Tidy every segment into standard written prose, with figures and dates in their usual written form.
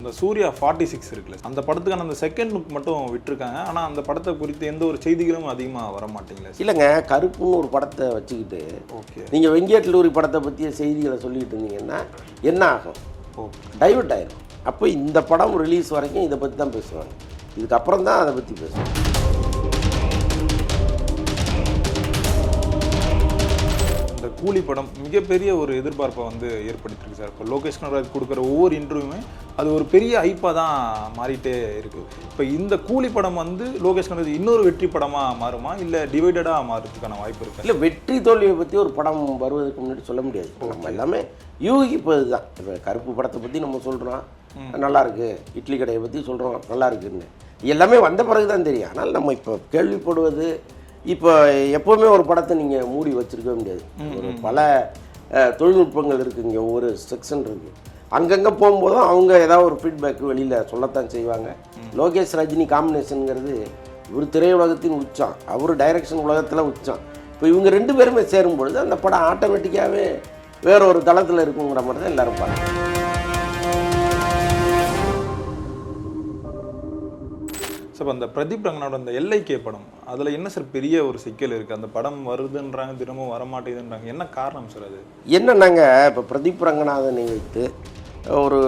இந்த சூர்யா 46 இருக்குல்ல, அந்த படத்துக்கான அந்த செகண்ட் லுக் மட்டும் விட்டுருக்காங்க. ஆனால் அந்த படத்தை குறித்து எந்த ஒரு செய்திகளும் அதிகமாக வர மாட்டேங்கல. இல்லைங்க, கருப்புன்னு ஒரு படத்தை வச்சுக்கிட்டு ஓகே, நீங்கள் வெங்கட்லூரி படத்தை பற்றிய செய்திகளை சொல்லிட்டு இருந்தீங்கன்னா என்ன ஆகும்? டைவர்ட் ஆயிடும். அப்போ இந்த படம் ரிலீஸ் வரைக்கும் இதை பற்றி தான் பேசுவாங்க. இதுக்கப்புறம் தான் அதை பற்றி பேசுவாங்க. இந்த கூலி படம் மிகப்பெரிய ஒரு எதிர்பார்ப்பை வந்து ஏற்படுத்திருக்கு சார். இப்போ லோகேஷ் கனகராஜ் கொடுக்குற ஒவ்வொரு இன்டர்வியூமே அது ஒரு பெரிய ஹைப்பாக தான் மாறிட்டே இருக்குது. இப்போ இந்த கூலி படம் வந்து லோகேஷ் கனகராஜ் இன்னொரு வெற்றி படமாக மாறுமா, இல்லை டிவைடடாக மாறுறதுக்கான வாய்ப்பு இருக்குது? இல்லை, வெற்றி தோல்வியை பற்றி ஒரு படம் வருவதற்கு முன்னாடி சொல்ல முடியாது. நம்ம எல்லாமே யூகிப்பது தான். இப்போ கருப்பு படத்தை பற்றி நம்ம சொல்கிறோம் நல்லாயிருக்கு, இட்லி கடையை பற்றி சொல்கிறோம் நல்லா இருக்குன்னு, எல்லாமே வந்த பிறகு தான் தெரியும். ஆனால் நம்ம இப்போ கேள்விப்படுவது, இப்போ எப்போவுமே ஒரு படத்தை நீங்கள் மூடி வச்சுருக்கவே முடியாது. ஒரு பல தொழில்நுட்பங்கள் இருக்குது, இங்கே ஒவ்வொரு செக்ஷன் இருக்குது. அங்கங்கே போகும்போதும் அவங்க ஏதாவது ஒரு ஃபீட்பேக் வெளியில் சொல்லத்தான் செய்வாங்க. லோகேஷ் ரஜினி காம்பினேஷனுங்கிறது இவர் திரையுலகத்தின் உச்சம், அவர் டைரக்ஷன் உலகத்தில் உச்சம். இப்போ இவங்க ரெண்டு பேருமே சேரும்பொழுது அந்த படம் ஆட்டோமேட்டிக்காகவே வேற ஒரு தளத்தில் இருக்குங்கிற மாதிரி தான் எல்லோரும் பார்க்குறாங்க. சார், அந்த பிரதீப் ரங்கனோட அந்த எல்ஐகே படம், அதில் என்ன சார் பெரிய ஒரு சிக்கல் இருக்குது? அந்த படம் வருதுன்றாங்க, திரும்பவும் வரமாட்டேதுன்றாங்க. என்ன காரணம் சார் அது? என்னன்னாங்க, இப்போ பிரதீப் ரங்கநாதனை வைத்து ஒரு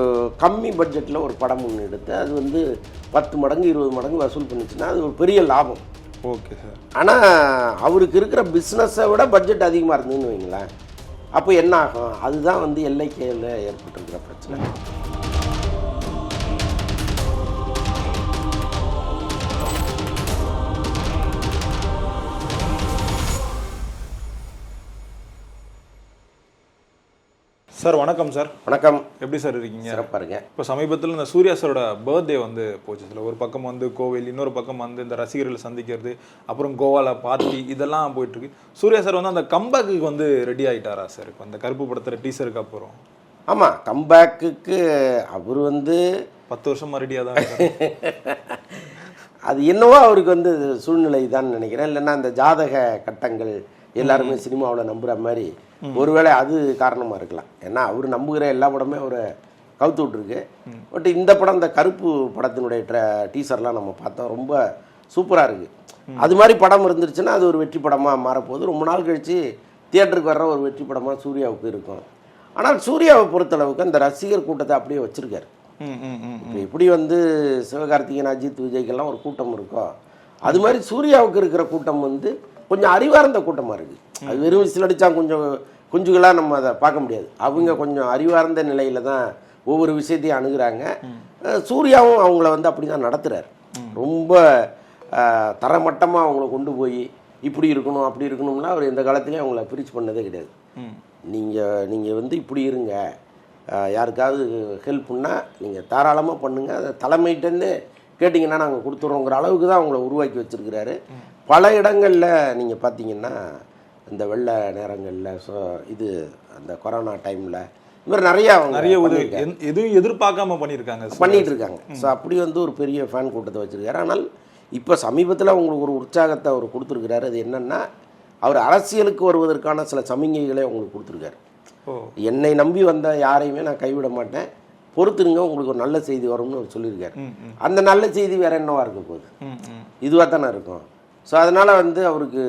கம்மி பட்ஜெட்டில் ஒரு படம் ஒன்று எடுத்து அது வந்து 10 மடங்கு 20 மடங்கு வசூல் பண்ணிச்சுன்னா அது ஒரு பெரிய லாபம். Okay sir. ஆனால் அவருக்கு இருக்கிற பிஸ்னஸை விட பட்ஜெட் அதிகமாக இருந்ததுன்னு வைங்களேன், அப்போ என்ன ஆகும்? அதுதான் வந்து எல்ஐகேயில் ஏற்பட்டிருக்கிற பிரச்சனை. சார் வணக்கம் சார். வணக்கம். எப்படி சார் இருக்கீங்க? சிறப்பாக இருக்கேன். இப்போ சமீபத்தில் இந்த சூர்யா சாரோட பர்த்டே வந்து போச்சு சார். ஒரு பக்கம் வந்து கோவில், இன்னொரு பக்கம் வந்து இந்த ரசிகர்களை சந்திக்கிறது, அப்புறம் கோவாவில் பார்ட்டி, இதெல்லாம் போயிட்டுருக்கு. சூர்யா சார் வந்து அந்த கம்பேக்குக்கு வந்து ரெடி ஆகிட்டாரா சார்? இப்போ அந்த கருப்பு படத்தில் டீசருக்கு அப்புறம். ஆமாம், கம்பேக்குக்கு அவர் வந்து 10 வருஷமாக ரெடியாக தான். அது என்னவோ அவருக்கு வந்து சூழ்நிலை தான் நினைக்கிறேன். இல்லைன்னா அந்த ஜாதக கட்டங்கள் எல்லாருமே சினிமாவில் நம்புகிற மாதிரி ஒருவேளை அது காரணமாக இருக்கலாம். ஏன்னா அவர் நம்புகிற எல்லா படமே அவரை கவுத்து விட்ருக்கு. பட் இந்த படம், இந்த கருப்பு படத்தினுடைய டீசர்லாம் நம்ம பார்த்தோம், ரொம்ப சூப்பராக இருக்குது. அது மாதிரி படம் இருந்துருச்சுன்னா அது ஒரு வெற்றி படமாக மாறப்போகுது. ரொம்ப நாள் கழித்து தியேட்டருக்கு வர்ற ஒரு வெற்றி படமாக சூர்யாவுக்கு இருக்கும். ஆனால் சூர்யாவை பொறுத்தளவுக்கு அந்த ரசிகர் கூட்டத்தை அப்படியே வச்சுருக்காரு. இப்போ எப்படி வந்து சிவகார்த்திகேயன், அஜித், விஜய்க்கெல்லாம் ஒரு கூட்டம் இருக்கோ, அது மாதிரி சூர்யாவுக்கு இருக்கிற கூட்டம் வந்து கொஞ்சம் அறிவார்ந்த கூட்டமாக இருக்குது. அது வெறும் விசிலடிச்சா கொஞ்சம் குஞ்சுகளாக நம்ம அதை பார்க்க முடியாது. அவங்க கொஞ்சம் அறிவார்ந்த நிலையில் தான் ஒவ்வொரு விஷயத்தையும் அணுகிறாங்க. சூர்யாவும் அவங்கள வந்து அப்படி தான் நடத்துகிறார். ரொம்ப தரமட்டமாக அவங்கள கொண்டு போய் இப்படி இருக்கணும் அப்படி இருக்கணும்னா அவர் எந்த காலத்துலேயும் அவங்கள பிரிச்சு பண்ணதே கிடையாது. நீங்கள் வந்து இப்படி இருங்க, யாருக்காவது ஹெல்ப்புன்னா நீங்கள் தாராளமாக பண்ணுங்கள், அதை தலைமையிட்டேன்னு கேட்டிங்கன்னா நாங்கள் கொடுத்துட்றோங்கிற அளவுக்கு தான் அவங்கள உருவாக்கி வச்சுருக்கிறாரு. பல இடங்களில் நீங்கள் பார்த்தீங்கன்னா இந்த வெள்ள நேரங்களில், ஸோ இது அந்த கொரோனா டைமில் இது மாதிரி நிறைய எதுவும் எதிர்பார்க்காம பண்ணிட்டு இருக்காங்க. ஸோ அப்படி வந்து ஒரு பெரிய ஃபேன் கூட்டத்தை வச்சுருக்காரு. ஆனால் இப்போ சமீபத்தில் அவங்களுக்கு ஒரு உற்சாகத்தை அவர் கொடுத்துருக்கிறாரு. அது என்னென்னா, அவர் அரசியலுக்கு வருவதற்கான சில சமிகைகளை அவங்களுக்கு கொடுத்துருக்காரு. என்னை நம்பி வந்த யாரையுமே நான் கைவிட மாட்டேன், பொறுத்துருங்க, உங்களுக்கு ஒரு நல்ல செய்தி வரும்னு அவர் சொல்லியிருக்காரு. அந்த நல்ல செய்தி வேற என்னவா இருக்க போகுது? இதுவாக தானே இருக்கும். ஸோ அதனால் வந்து அவருக்கு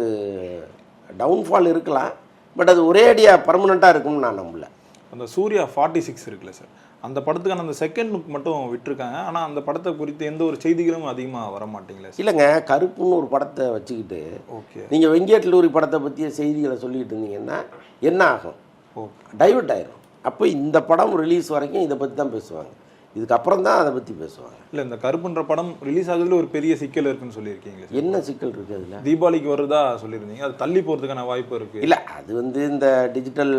டவுன்ஃபால் இருக்கலாம், பட் அது ஒரே அடியாக பர்மனெண்ட்டாக இருக்கும்னு நான் நம்பல. அந்த சூர்யா 46 இருக்குல்ல சார், அந்த படத்துக்கான அந்த செகண்ட் லுக் மட்டும் விட்டுருக்காங்க. ஆனால் அந்த படத்தை குறித்து எந்த ஒரு செய்திகளும் அதிகமாக வர மாட்டேங்களே. இல்லைங்க, கருப்புன்னு ஒரு படத்தை வச்சுக்கிட்டு நீங்கள் வெங்கட்லூரி படத்தை பற்றிய செய்திகளை சொல்லிட்டு இருந்தீங்கன்னா என்ன ஆகும்? டைவர்ட் ஆயிடும். அப்போ இந்த படம் ரிலீஸ் வரைக்கும் இதை பற்றி தான் பேசுவாங்க. இதுக்கப்புறம் தான் அதை பற்றி பேசுவாங்க. இல்லை, இந்த கருப்புன்ற படம் ரிலீஸ் ஆகுதுல ஒரு பெரிய சிக்கல் இருக்குன்னு சொல்லியிருக்கீங்க. என்ன சிக்கல் இருக்குது அதில்? தீபாவளிக்கு வருதா சொல்லியிருந்தீங்க, அது தள்ளி போகிறதுக்கான வாய்ப்பு இருக்குது. இல்லை, அது வந்து இந்த டிஜிட்டல்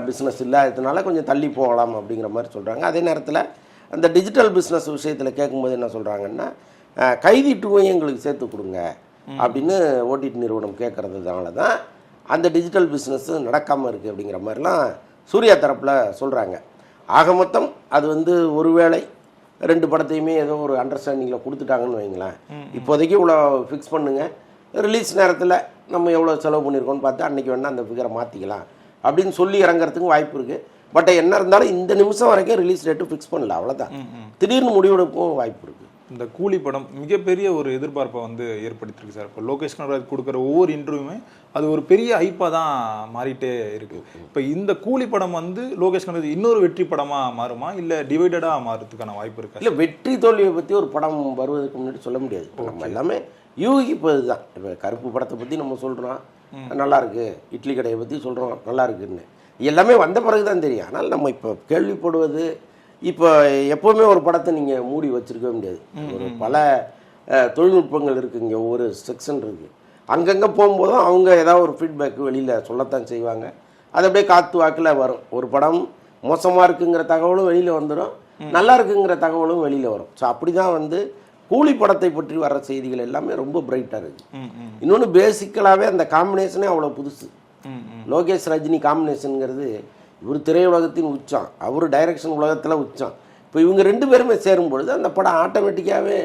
பிஸ்னஸ் இல்லாததுனால கொஞ்சம் தள்ளி போகலாம் அப்படிங்கிற மாதிரி சொல்கிறாங்க. அதே நேரத்தில் அந்த டிஜிட்டல் பிஸ்னஸ் விஷயத்தில் கேட்கும்போது என்ன சொல்கிறாங்கன்னா, கைதி 2 எங்களுக்கு சேர்த்து கொடுங்க அப்படின்னு ஓடிடி நிறுவனம் கேட்குறதுனால தான் அந்த டிஜிட்டல் பிஸ்னஸ் நடக்காமல் இருக்குது அப்படிங்கிற மாதிரிலாம் சூர்யா தரப்பில் சொல்கிறாங்க. ஆக மொத்தம் அது வந்து ஒருவேளை 2 படத்தையுமே ஏதோ ஒரு அண்டர்ஸ்டாண்டிங்கில் கொடுத்துட்டாங்கன்னு வைங்களேன். இப்போதைக்கு இவ்வளோ ஃபிக்ஸ் பண்ணுங்கள், ரிலீஸ் நேரத்தில் நம்ம எவ்வளோ செலவு பண்ணியிருக்கோன்னு பார்த்து அன்றைக்கி வேணால் அந்த ஃபிகரை மாற்றிக்கலாம் அப்படின்னு சொல்லி இறங்குறதுக்கும் வாய்ப்பு இருக்குது. பட் என்ன இருந்தாலும் இந்த நிமிஷம் வரைக்கும் ரிலீஸ் டேட்டு ஃபிக்ஸ் பண்ணல, அவ்வளோதான். திடீர்னு முடிவெடுக்கவும் வாய்ப்பு இருக்குது. இந்த கூலி படம் மிகப்பெரிய ஒரு எதிர்பார்ப்பை வந்து ஏற்படுத்தியிருக்கு சார். இப்போ லோகேஷ் கனகராஜ் கொடுக்குற ஒவ்வொரு இன்டர்வியூமே அது ஒரு பெரிய ஹைப்பாக தான் மாறிட்டே இருக்கு. இப்போ இந்த கூலி படம் வந்து லோகேஷ் கனகராஜ் இன்னொரு வெற்றி படமாக மாறுமா, இல்லை டிவைடடாக மாறுறதுக்கான வாய்ப்பு இருக்கா? இல்லை, வெற்றி தோல்வியை பற்றி ஒரு படம் வருவதற்கு முன்னாடி சொல்ல முடியாது. நம்ம எல்லாமே யூகிப்பது தான். இப்போ கருப்பு படத்தை பற்றி நம்ம சொல்கிறோம் நல்லா இருக்கு, இட்லி கடையை பற்றி சொல்கிறோம் நல்லா இருக்குன்னு, எல்லாமே வந்த பிறகு தான் தெரியும். ஆனால் நம்ம இப்போ கேள்விப்படுவது, இப்போ எப்போவுமே ஒரு படத்தை நீங்கள் மூடி வச்சுருக்கவே முடியாது. ஒரு பல தொழில்நுட்பங்கள் இருக்குது, இங்கே ஒவ்வொரு செக்ஷன் இருக்குது. அங்கங்கே போகும்போதும் அவங்க ஏதாவது ஒரு ஃபீட்பேக்கு வெளியில் சொல்லத்தான் செய்வாங்க. அது அப்படியே காற்று வாக்கில் வரும். ஒரு படம் மோசமாக இருக்குங்கிற தகவலும் வெளியில் வந்துடும், நல்லா இருக்குங்கிற தகவலும் வெளியில் வரும். ஸோ அப்படி தான் வந்து கூலி படத்தை பற்றி வர்ற செய்திகள் எல்லாமே ரொம்ப பிரைட்டாக இருக்குது. இன்னொன்று பேசிக்கலாகவே அந்த காம்பினேஷனே அவ்வளோ புதுசு. லோகேஷ் ரஜினி காம்பினேஷனுங்கிறது இவர் திரையுலகத்தின் உச்சம், அவர் டைரக்ஷன் உலகத்தில் உச்சம். இப்போ இவங்க ரெண்டு பேருமே சேரும்பொழுது அந்த படம் ஆட்டோமேட்டிக்காகவே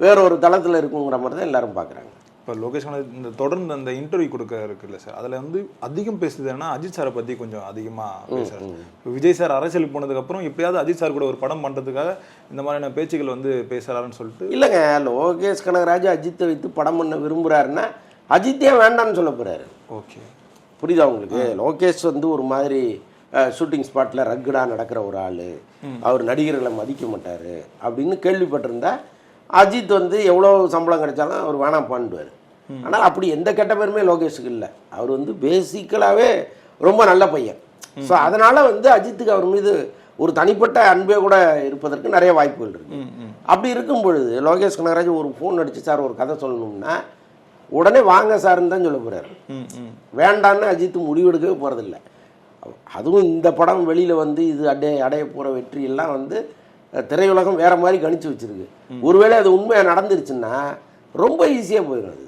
வேற ஒரு தளத்தில் இருக்குங்கிற மாதிரி தான் எல்லாரும் பார்க்குறாங்க. இப்போ லோகேஷ் கனகராஜ் இந்த தொடர்ந்து அந்த இன்டர்வியூ கொடுக்க இருக்குல்ல சார், அதில் வந்து அதிகம் பேசுதுன்னா அஜித் சாரை பற்றி கொஞ்சம் அதிகமாக பேசுகிறார். இப்போ விஜய் சார் அரசியலுக்கு போனதுக்கப்புறம் எப்படியாவது அஜித் சார் கூட ஒரு படம் பண்ணுறதுக்காக இந்த மாதிரியான பேச்சுகள் வந்து பேசுகிறாருன்னு சொல்லிட்டு. இல்லைங்க, லோகேஷ் கனகராஜ் அஜித்தை வைத்து படம் பண்ண விரும்புகிறாருன்னா அஜித்தே வேண்டான்னு சொல்ல போகிறாரு. ஓகே, புரியுதா உங்களுக்கு? லோகேஷ் வந்து ஒரு மாதிரி ஷூட்டிங் ஸ்பாட்டில் ரக்குடாக நடக்கிற ஒரு ஆள், அவர் நடிகர்களை மதிக்க மாட்டார் அப்படின்னு கேள்விப்பட்டிருந்தா அஜித் வந்து எவ்வளோ சம்பளம் கிடைச்சாலும் அவர் வேணாம் பண்ணுவார். ஆனால் அப்படி எந்த கெட்ட பேருமே லோகேஷுக்கு இல்லை. அவர் வந்து பேசிக்கலாகவே ரொம்ப நல்ல பையன். ஸோ அதனால் வந்து அஜித்துக்கு அவர் மீது ஒரு தனிப்பட்ட அன்பே கூட இருப்பதற்கு நிறைய வாய்ப்புகள் இருக்குது. அப்படி இருக்கும் பொழுது லோகேஷ் கனகராஜ் ஒரு ஃபோன் அடிச்சு சார் ஒரு கதை சொல்லணும்னா உடனே வாங்க சார்ன்னு தான் சொல்ல போகிறாரு. வேண்டான்னு அஜித் முடிவெடுக்கவே போகிறதில்ல. அதுவும் இந்த படம் வெளியில் வந்து இது அடைய போகிற வெற்றியெல்லாம் வந்து திரையுலகம் வேறு மாதிரி கணிச்சு வச்சுருக்கு. ஒருவேளை அது உண்மையாக நடந்துருச்சுன்னா ரொம்ப ஈஸியாக போயிடும். அது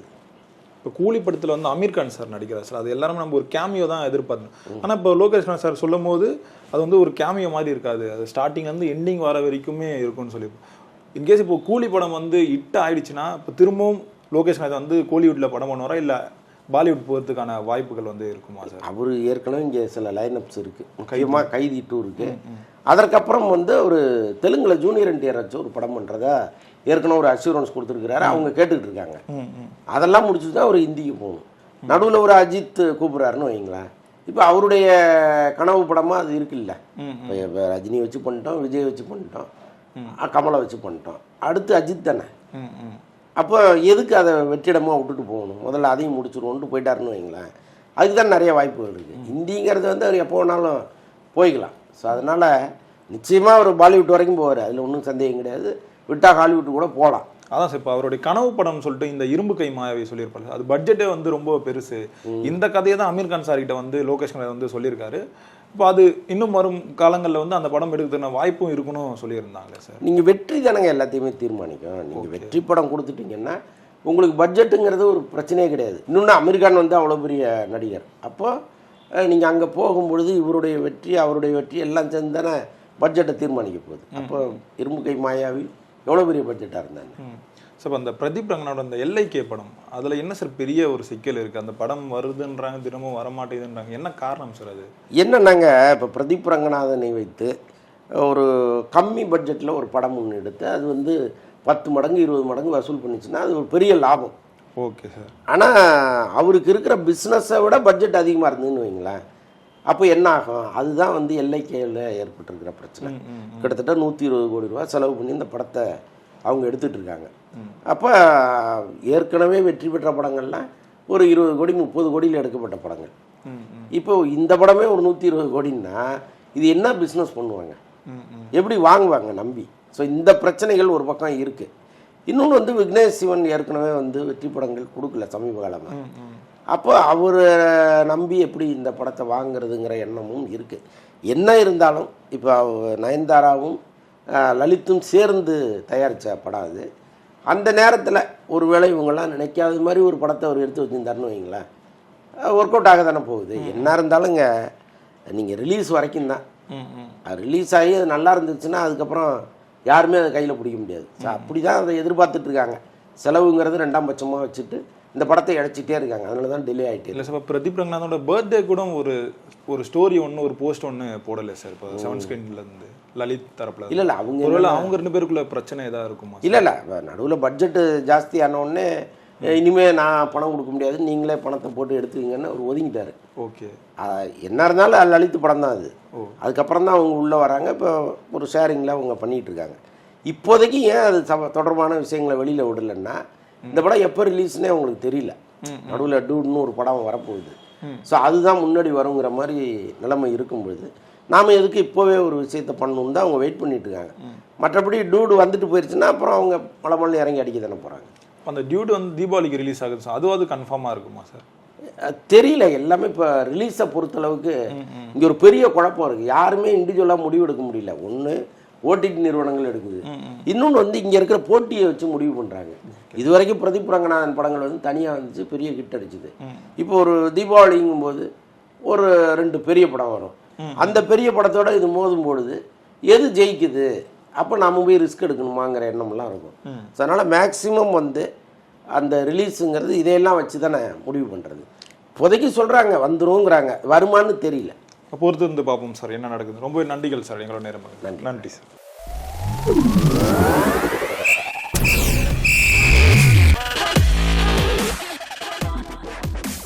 இப்போ கூலி படத்தில் வந்து அமீர் கான் சார் நடிக்கிறார் சார், அது எல்லாருமே நம்ம ஒரு கேமியோ தான் எதிர்பார்க்கணும். ஆனால் இப்போ லோகேஷ் கனகராஜ் சார் சொல்லும் போது அது வந்து ஒரு கேமியோ மாதிரி இருக்காது, அது ஸ்டார்டிங்லேருந்து எண்டிங் வர வரைக்குமே இருக்கும்னு சொல்லி. இன்கேஸ் இப்போ கூலி படம் வந்து ஹிட் ஆயிடுச்சுன்னா இப்போ திரும்பவும் லோகேஷ் கனகராஜ் வந்து கோலிவுட்டில் படம் பண்ணுவாரா, இல்லை பாலிவுட் போகிறதுக்கான வாய்ப்புகள் வந்து இருக்குமா சார்? அவர் ஏற்கனவே இங்கே சில லைனப்ஸ் இருக்குது, முக்கியமாக கைதி 2 இருக்குது. அதற்கப்புறம் வந்து ஒரு தெலுங்கில் ஜூனியர் என்டிஆர் வச்சு ஒரு படம் பண்ணுறதா ஏற்கனவே ஒரு அஷூரன்ஸ் கொடுத்துருக்கிறாரு. அவங்க கேட்டுக்கிட்டு இருக்காங்க. அதெல்லாம் முடிச்சு தான் அவர் ஹிந்திக்கு போகணும். நடுவில் ஒரு அஜித் கூப்பிட்றாருன்னு வைங்களேன். இப்போ அவருடைய கனவு படமாக அது இருக்குல்ல. இப்போ ரஜினி வச்சு பண்ணிட்டோம், விஜய் வச்சு பண்ணிட்டோம், கமலை வச்சு பண்ணிட்டோம், அடுத்து அஜித் தானே. அப்போ எதுக்கு அதை வெற்றிடமாக விட்டுட்டு போகணும், முதல்ல அதையும் முடிச்சுருவோன்ட்டு போயிட்டாருன்னு வைங்களேன். அதுக்கு தான் நிறைய வாய்ப்புகள் இருக்குது. ஹிந்திங்கிறது வந்து அவர் எப்போ வேணாலும் போய்க்கலாம். ஸோ அதனால் நிச்சயமாக அவர் பாலிவுட் வரைக்கும் போவார், அதில் ஒன்றும் சந்தேகம் கிடையாது. விட்டால் ஹாலிவுட் கூட போகலாம். அதான் சார், இப்போ அவருடைய கனவு படம்னு சொல்லிட்டு இந்த இரும்பு கை மாயாவை சொல்லியிருப்பாரு. அது பட்ஜெட்டே வந்து ரொம்ப பெருசு. இந்த கதையை தான் அமீர் கான் சார்கிட்ட வந்து லோகேஷ் கனகராஜ் வந்து சொல்லியிருக்காரு. இப்போ அது இன்னும் வரும் காலங்களில் வந்து அந்த படம் எடுக்கிறதுன வாய்ப்பும் இருக்குன்னு சொல்லியிருந்தாங்க சார். நீங்கள் வெற்றி தானங்க எல்லாத்தையுமே தீர்மானிக்கும். நீங்கள் வெற்றி படம் கொடுத்துட்டீங்கன்னா உங்களுக்கு பட்ஜெட்டுங்கிறது ஒரு பிரச்சனையே கிடையாது. இன்னொன்று அமீர் கான் வந்து அவ்வளோ பெரிய நடிகர். அப்போது நீங்கள் அங்கே போகும்பொழுது இவருடைய வெற்றி அவருடைய வெற்றி எல்லாம் சேர்ந்து தானே பட்ஜெட்டை தீர்மானிக்க போகுது. அப்போ இரும்பு கை மாயாவி எவ்வளோ பெரிய பட்ஜெட்டாக இருந்தாங்க சார். அந்த பிரதீப் ரங்கனோட அந்த எல்ஐகே படம், அதில் என்ன சார் பெரிய ஒரு சிக்கல் இருக்குது? அந்த படம் வருதுன்றாங்க, தினமும் வரமாட்டேதுன்றாங்க, என்ன காரணம் சார்? அது என்னன்னாங்க, இப்போ பிரதீப் ரங்கநாதனை வைத்து ஒரு கம்மி பட்ஜெட்டில் ஒரு படம் ஒன்று எடுத்து அது வந்து 10 மடங்கு 20 மடங்கு வசூல் பண்ணிச்சுன்னா அது ஒரு பெரிய லாபம். Okay sir. ஆனால் அவருக்கு இருக்கிற பிஸ்னஸை விட பட்ஜெட் அதிகமாக இருந்ததுன்னு வைங்களேன், அப்போ என்ன ஆகும்? அதுதான் வந்து எல்ஐகேயில் ஏற்பட்டிருக்கிற பிரச்சனை. கிட்டத்தட்ட 120 கோடி ரூபா செலவு பண்ணி இந்த படத்தை அவங்க எடுத்துகிட்டு இருக்காங்க. அப்போ ஏற்கனவே வெற்றி பெற்ற படங்கள்லாம் ஒரு 20 கோடி 30 கோடியில் எடுக்கப்பட்ட படங்கள். இப்போ இந்த படமே ஒரு 120 கோடின்னா இது என்ன பிஸ்னஸ் பண்ணுவாங்க, எப்படி வாங்குவாங்க நம்பி? ஸோ இந்த பிரச்சனைகள் ஒரு பக்கம் இருக்குது. இன்னொன்று வந்து விக்னேஷ் சிவன் ஏற்கனவே வந்து வெற்றி படங்கள் கொடுக்கல சமீப காலமாக. அப்போ அவரை நம்பி எப்படி இந்த படத்தை வாங்குறதுங்கிற எண்ணமும் இருக்குது. என்ன இருந்தாலும் இப்போ நயன்தாராவும் லலித்தும் சேர்ந்து தயாரித்த படம் அது. அந்த நேரத்தில் ஒரு வேளை இவங்கெல்லாம் நினைக்காத மாதிரி ஒரு படத்தை அவர் எடுத்து வச்சுருந்தாருன்னு வைங்களேன், ஒர்க் அவுட் ஆக தானே போகுது. என்ன இருந்தாலுங்க நீங்கள் ரிலீஸ் வரைக்கும் தான். ரிலீஸ் ஆகி அது நல்லா இருந்துச்சுன்னா அதுக்கப்புறம் யாருமே அதை கையில் பிடிக்க முடியாது. ஸோ அப்படி தான் அதை எதிர்பார்த்துட்ருக்காங்க. செலவுங்கிறது 2ஆம் பட்சமாக வச்சுட்டு இந்த படத்தை இழைச்சிட்டே இருக்காங்க, அதனால தான் டிலே ஆகிட்டே. இல்லை சார், இப்போ பிரதீப் ரங்கநாதோட பர்த்டே கூட ஒரு ஸ்டோரி ஒன்று, ஒரு போஸ்ட் ஒன்று போடலை சார் இப்போ 7 ஸ்கிரீன்லேருந்து லலித் தரப்புல. இல்லை அவங்க அவங்க 2 பேருக்குள்ள பிரச்சனை ஏதாவது இருக்குமா? இல்லை நடுவில் பட்ஜெட்டு ஜாஸ்தி ஆனவுடனே இனிமேல் நான் பணம் கொடுக்க முடியாது, நீங்களே பணத்தை போட்டு எடுத்துக்கிங்கன்னு அவர் ஒதுங்கிட்டாரு. ஓகே, என்ன இருந்தாலும் லலித் படம் தான் அது. அதுக்கப்புறம் தான் அவங்க உள்ளே வராங்க. இப்போ ஒரு ஷேரிங்கில் அவங்க பண்ணிகிட்டு இருக்காங்க. இப்போதைக்கு ஏன் அது தொடர்பான விஷயங்களை வெளியில் விடலைன்னா, இந்த படம் எப்போ ரிலீஸ்னே அவங்களுக்கு தெரியல. நடுவில் டூட்னு ஒரு படம் வரப்போகுது. ஸோ அதுதான் முன்னாடி வருங்கிற மாதிரி நிலைமை இருக்கும்பொழுது நாம் எதுக்கு இப்போவே ஒரு விஷயத்தை பண்ணணுன்னு தான் அவங்க வெயிட் பண்ணிட்டு இருக்காங்க. மற்றபடி டூடு வந்துட்டு போயிடுச்சுன்னா அப்புறம் அவங்க மலை இறங்கி அடிக்க தானே போகிறாங்க. அந்த டியூட் வந்து தீபாவளிக்கு ரிலீஸ் ஆகுது சார், அதுவாது கன்ஃபார்மாக இருக்குமா சார்? தெரியல. எல்லாமே இப்போ ரிலீஸை பொறுத்தளவுக்கு இங்கே ஒரு பெரிய குழப்பம் இருக்குது. யாருமே இண்டிவிஜுவலாக முடிவு எடுக்க முடியல. ஒன்று ஓடிடி நிறுவனங்கள் எடுக்குது, இன்னொன்று வந்து இங்கே இருக்கிற போட்டியை வச்சு முடிவு பண்ணுறாங்க. இது வரைக்கும் பிரதீப் ரங்கநாதன் படங்கள் வந்து தனியாக வந்துச்சு, பெரிய ஹிட் அடிச்சுது. இப்போ ஒரு தீபாவளிங்கும் போது ஒரு 2 பெரிய படம் வரும். அந்த பெரிய படத்தோட இது மோதும் பொழுது எது ஜெயிக்குது, அப்போ நாம் போய் ரிஸ்க் எடுக்கணுமாங்கிற எண்ணம்லாம் இருக்கும். ஸோ அதனால் மேக்ஸிமம் வந்து அந்த ரிலீஸுங்கிறது இதையெல்லாம் வச்சு தானே முடிவு பண்ணுறது. இப்போதைக்கு சொல்கிறாங்க வந்துருங்கிறாங்க, வருமானு தெரியல. பொறுத்து இருந்து பார்ப்போம் சார் என்ன நடக்குது. ரொம்ப நன்றிகள் சார், எங்களோட நேரம். நன்றி சார்.